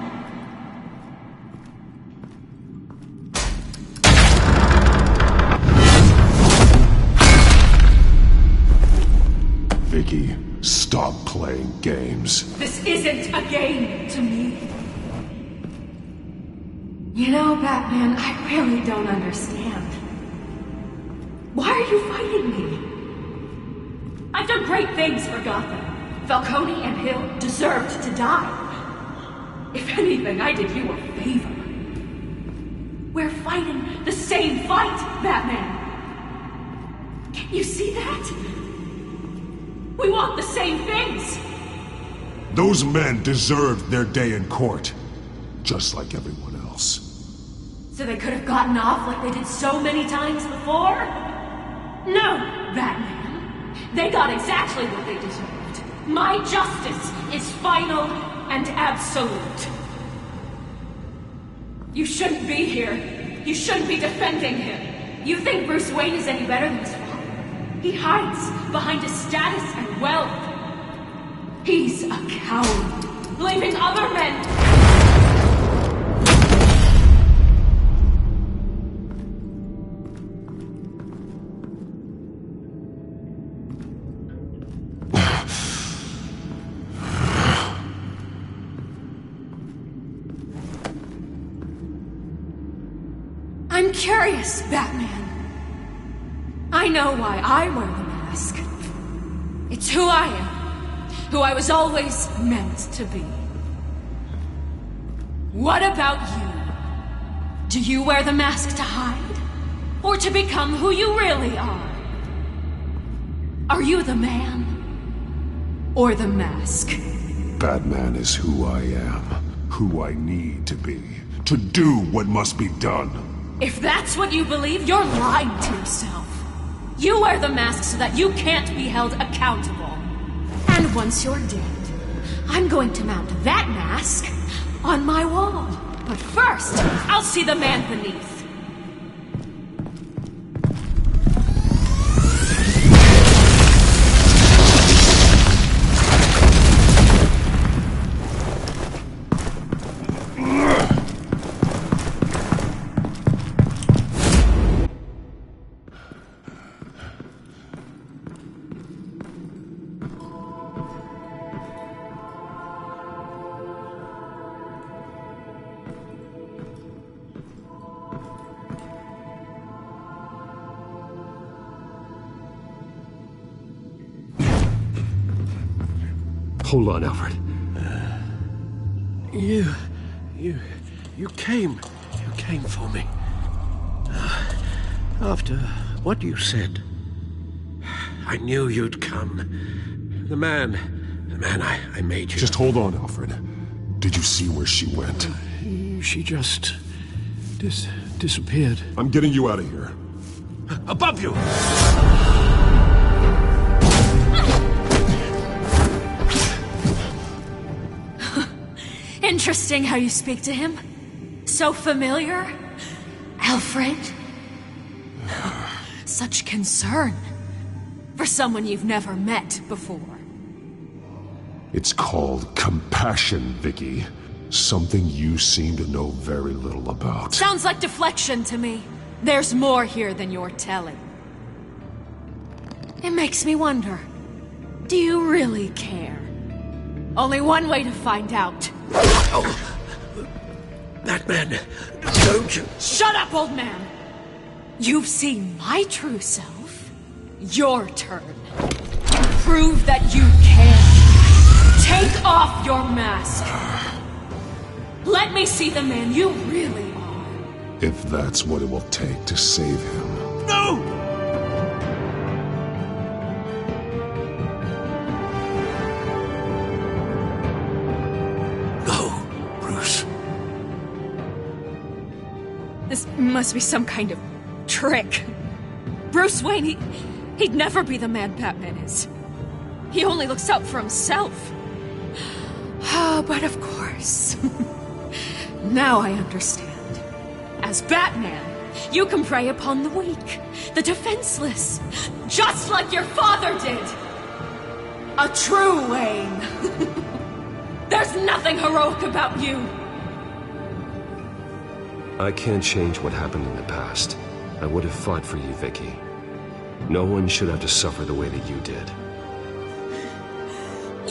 Vicky, stop playing games. This isn't a game to me. You know, Batman, I really don't understand. Why are you fighting me? I've done great things for Gotham. Falcone and Hill deserved to die. If anything, I did you a favor. We're fighting the same fight, Batman. Can you see that? We want the same things. Those men deserved their day in court, just like everyone else. So they could have gotten off like they did so many times before? No, Batman. They got exactly what they deserved. My justice is final and absolute. You shouldn't be here. You shouldn't be defending him. You think Bruce Wayne is any better than his father? He hides behind his status and wealth. He's a coward, leaving other men... I'm curious, Batman. I know why I wear the mask. It's who I am. Who I was always meant to be. What about you? Do you wear the mask to hide? Or to become who you really are? Are you the man? Or the mask? Batman is who I am, who I need to be, to do what must be done. If that's what you believe, you're lying to yourself. You wear the mask so that you can't be held accountable. And once you're dead, I'm going to mount that mask on my wall. But first, I'll see the man beneath. Hold on, Alfred. You came for me. After what you said, I knew you'd come. The man I made you. Just hold on, Alfred. Did you see where she went? She just disappeared. I'm getting you out of here. Above you! Interesting how you speak to him. So familiar. Alfred. Such concern. For someone you've never met before. It's called compassion, Vicky. Something you seem to know very little about. Sounds like deflection to me. There's more here than you're telling. It makes me wonder. Do you really care? Only one way to find out. Oh, that man, don't you... Shut up, old man! You've seen my true self. Your turn. Prove that you can. Take off your mask. Let me see the man you really are. If that's what it will take to save him. No! This must be some kind of trick. Bruce Wayne, he'd never be the man Batman is. He only looks out for himself. But of course. Now I understand. As Batman, you can prey upon the weak, the defenseless, just like your father did. A true Wayne. There's nothing heroic about you. I can't change what happened in the past. I would have fought for you, Vicky. No one should have to suffer the way that you did.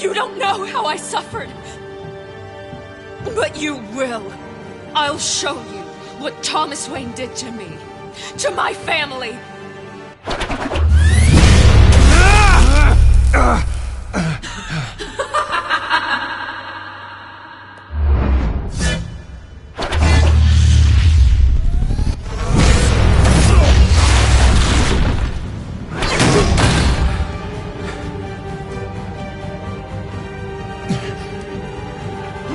You don't know how I suffered. But you will. I'll show you what Thomas Wayne did to me. To my family.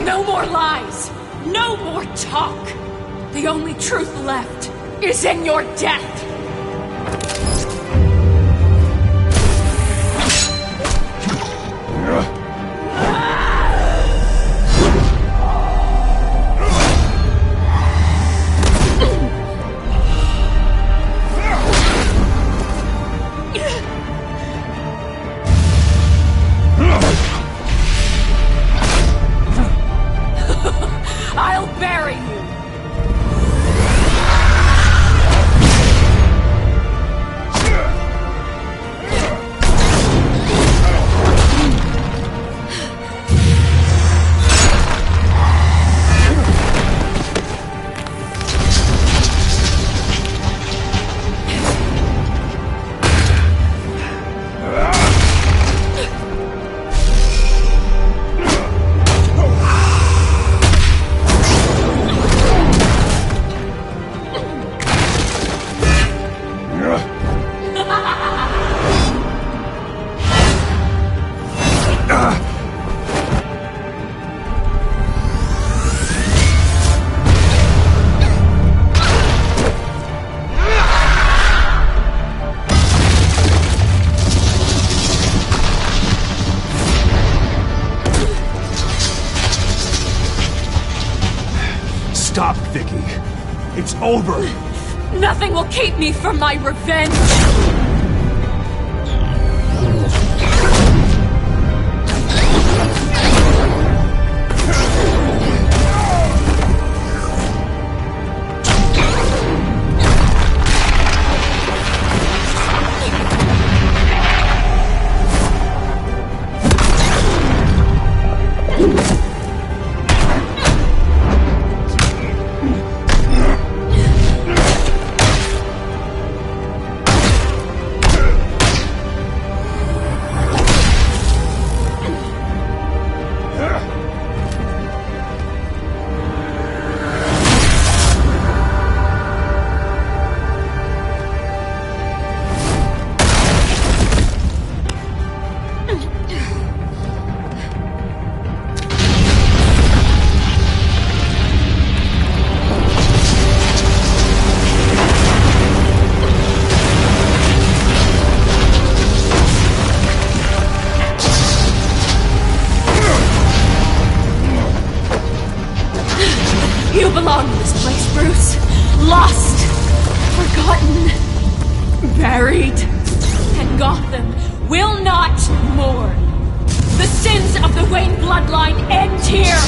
No more lies! No more talk! The only truth left is in your death! I'll bury you! Vicky. It's over. Nothing will keep me from my revenge! You belong in this place, Bruce. Lost, forgotten, buried. And Gotham will not mourn. The sins of the Wayne bloodline end here.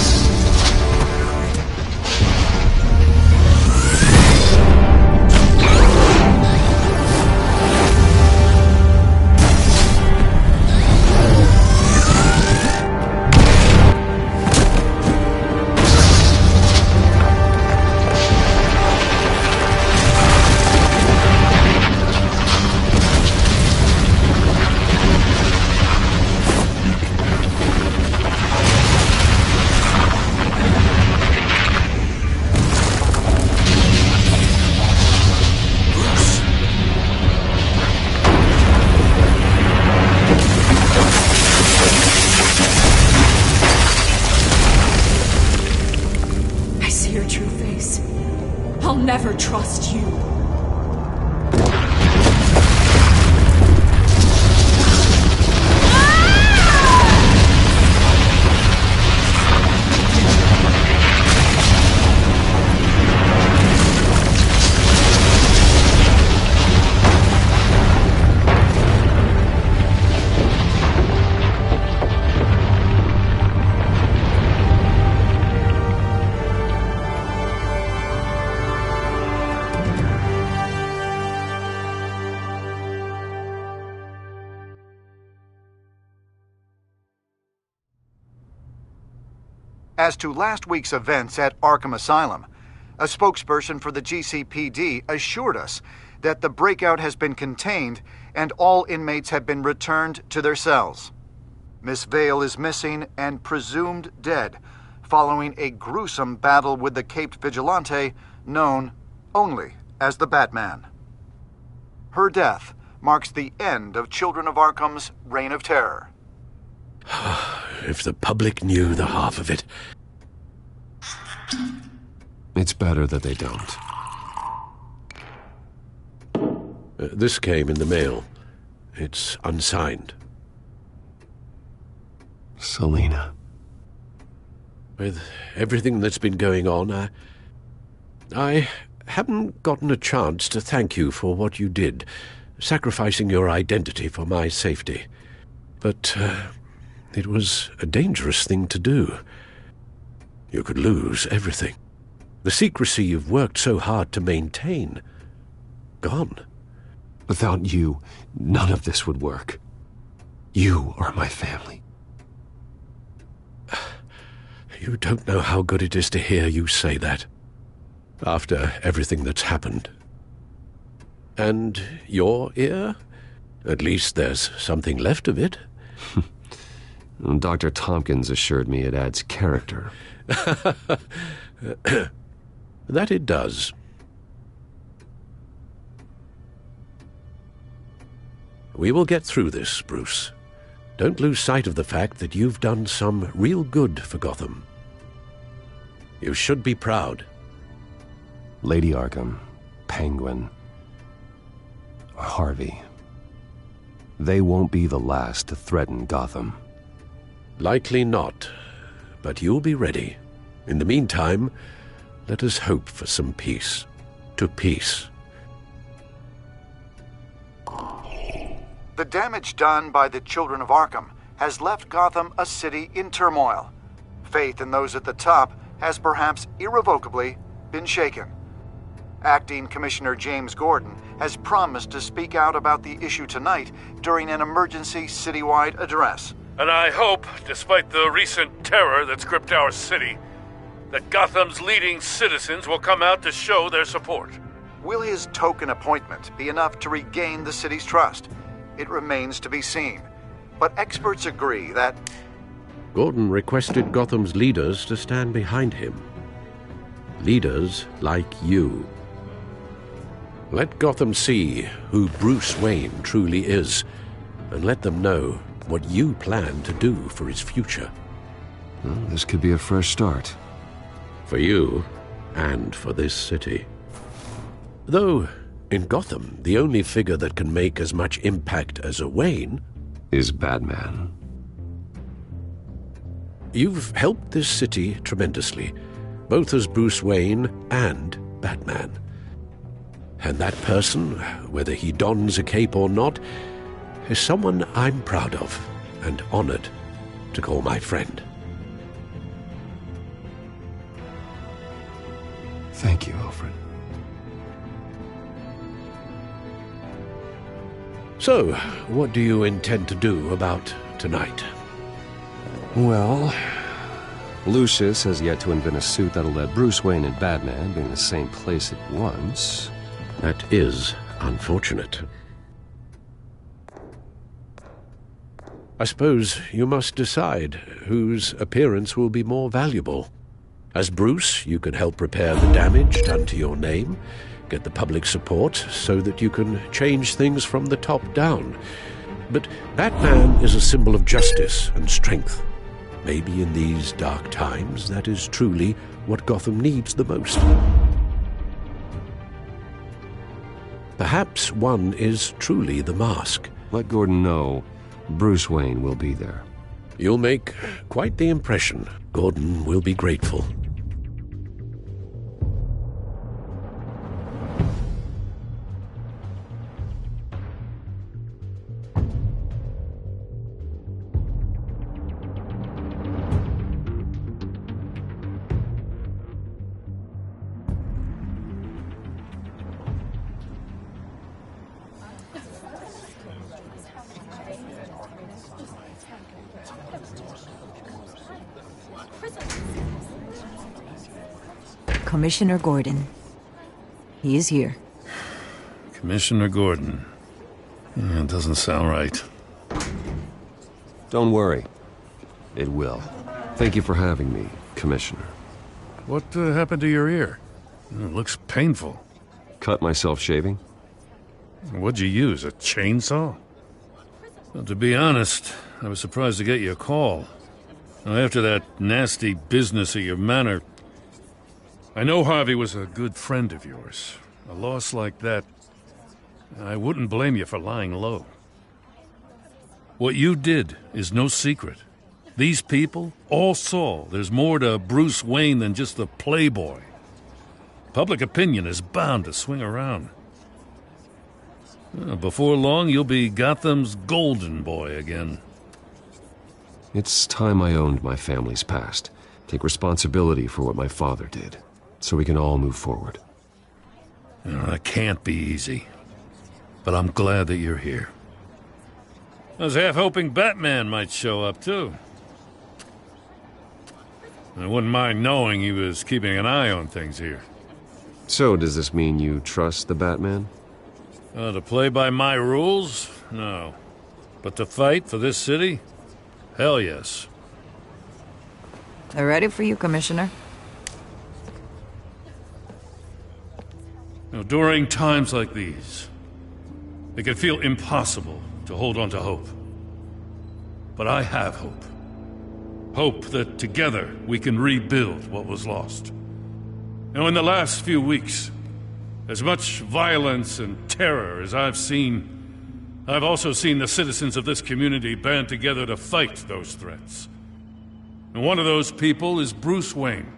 I'll never trust you. As to last week's events at Arkham Asylum, a spokesperson for the GCPD assured us that the breakout has been contained and all inmates have been returned to their cells. Miss Vale is missing and presumed dead, following a gruesome battle with the caped vigilante known only as the Batman. Her death marks the end of Children of Arkham's reign of terror. If the public knew the half of it. It's better that they don't. This came in the mail. It's unsigned. Selina. With everything that's been going on, I haven't gotten a chance to thank you for what you did, sacrificing your identity for my safety. But it was a dangerous thing to do. You could lose everything. The secrecy you've worked so hard to maintain. Gone. Without you, none of this would work. You are my family. You don't know how good it is to hear you say that. After everything that's happened. And your ear? At least there's something left of it. Dr. Tompkins assured me it adds character. That it does. We will get through this, Bruce. Don't lose sight of the fact that you've done some real good for Gotham. You should be proud. Lady Arkham, Penguin, Harvey. They won't be the last to threaten Gotham. Likely not, but you'll be ready. In the meantime, let us hope for some peace. To peace. The damage done by the Children of Arkham has left Gotham a city in turmoil. Faith in those at the top has perhaps irrevocably been shaken. Acting Commissioner James Gordon has promised to speak out about the issue tonight during an emergency citywide address. And I hope, despite the recent terror that's gripped our city, that Gotham's leading citizens will come out to show their support. Will his token appointment be enough to regain the city's trust? It remains to be seen. But experts agree that Gordon requested Gotham's leaders to stand behind him. Leaders like you. Let Gotham see who Bruce Wayne truly is, and let them know what you plan to do for his future. Well, this could be a fresh start. For you, and for this city. Though, in Gotham, the only figure that can make as much impact as a Wayne is Batman. You've helped this city tremendously, both as Bruce Wayne and Batman. And that person, whether he dons a cape or not, is someone I'm proud of and honored to call my friend. Thank you, Alfred. So, what do you intend to do about tonight? Well, Lucius has yet to invent a suit that'll let Bruce Wayne and Batman be in the same place at once. That is unfortunate. I suppose you must decide whose appearance will be more valuable. As Bruce, you can help repair the damage done to your name, get the public support so that you can change things from the top down. But Batman is a symbol of justice and strength. Maybe in these dark times, that is truly what Gotham needs the most. Perhaps one is truly the mask. Let Gordon know Bruce Wayne will be there. You'll make quite the impression. Gordon will be grateful. Commissioner Gordon. He is here. Commissioner Gordon. It doesn't sound right. Don't worry. It will. Thank you for having me, Commissioner. What happened to your ear? It looks painful. Cut myself shaving. What'd you use, a chainsaw? Well, to be honest, I was surprised to get your call. Now, after that nasty business at your manor, I know Harvey was a good friend of yours. A loss like that, I wouldn't blame you for lying low. What you did is no secret. These people all saw there's more to Bruce Wayne than just the playboy. Public opinion is bound to swing around. Before long, you'll be Gotham's golden boy again. It's time I owned my family's past. Take responsibility for what my father did, so we can all move forward. That can't be easy. But I'm glad that you're here. I was half hoping Batman might show up, too. I wouldn't mind knowing he was keeping an eye on things here. So, does this mean you trust the Batman? To play by my rules? No. But to fight for this city? Hell yes. They're ready for you, Commissioner. During times like these, it can feel impossible to hold on to hope. But I have hope. Hope that together we can rebuild what was lost. In the last few weeks, as much violence and terror as I've seen, I've also seen the citizens of this community band together to fight those threats. And one of those people is Bruce Wayne.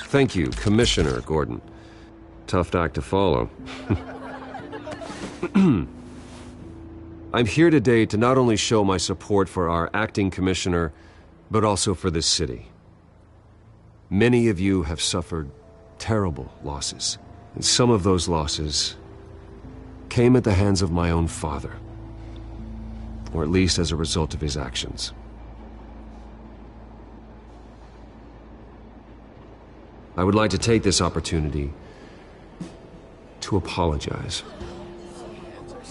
Thank you, Commissioner Gordon. Tough act to follow. I'm here today to not only show my support for our acting commissioner, but also for this city. Many of you have suffered terrible losses, and some of those losses came at the hands of my own father, or at least as a result of his actions. I would like to take this opportunity to apologize.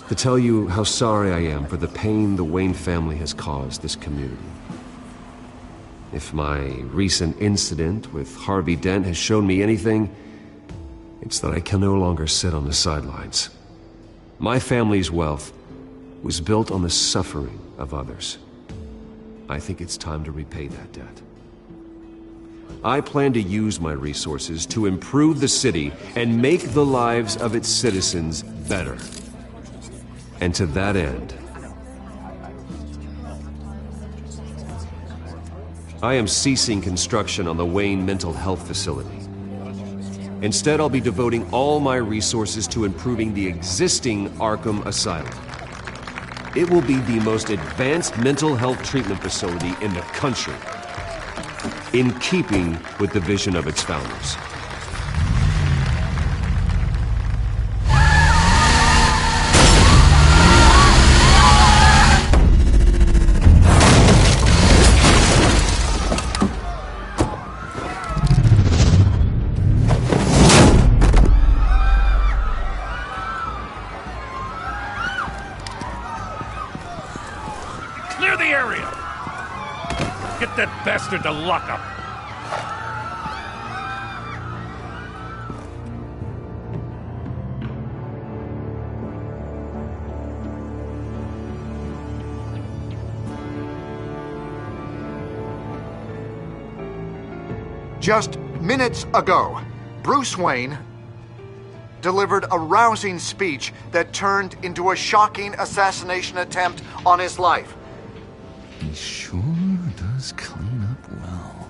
To tell you how sorry I am for the pain the Wayne family has caused this community. If my recent incident with Harvey Dent has shown me anything, it's that I can no longer sit on the sidelines. My family's wealth was built on the suffering of others. I think it's time to repay that debt. I plan to use my resources to improve the city and make the lives of its citizens better. And to that end, I am ceasing construction on the Wayne Mental Health Facility. Instead, I'll be devoting all my resources to improving the existing Arkham Asylum. It will be the most advanced mental health treatment facility in the country, in keeping with the vision of its founders. Clear the area! Get that bastard to lock up! Just minutes ago, Bruce Wayne delivered a rousing speech that turned into a shocking assassination attempt on his life. He sure does clean up well.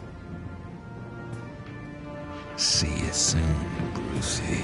See you soon, Brucey.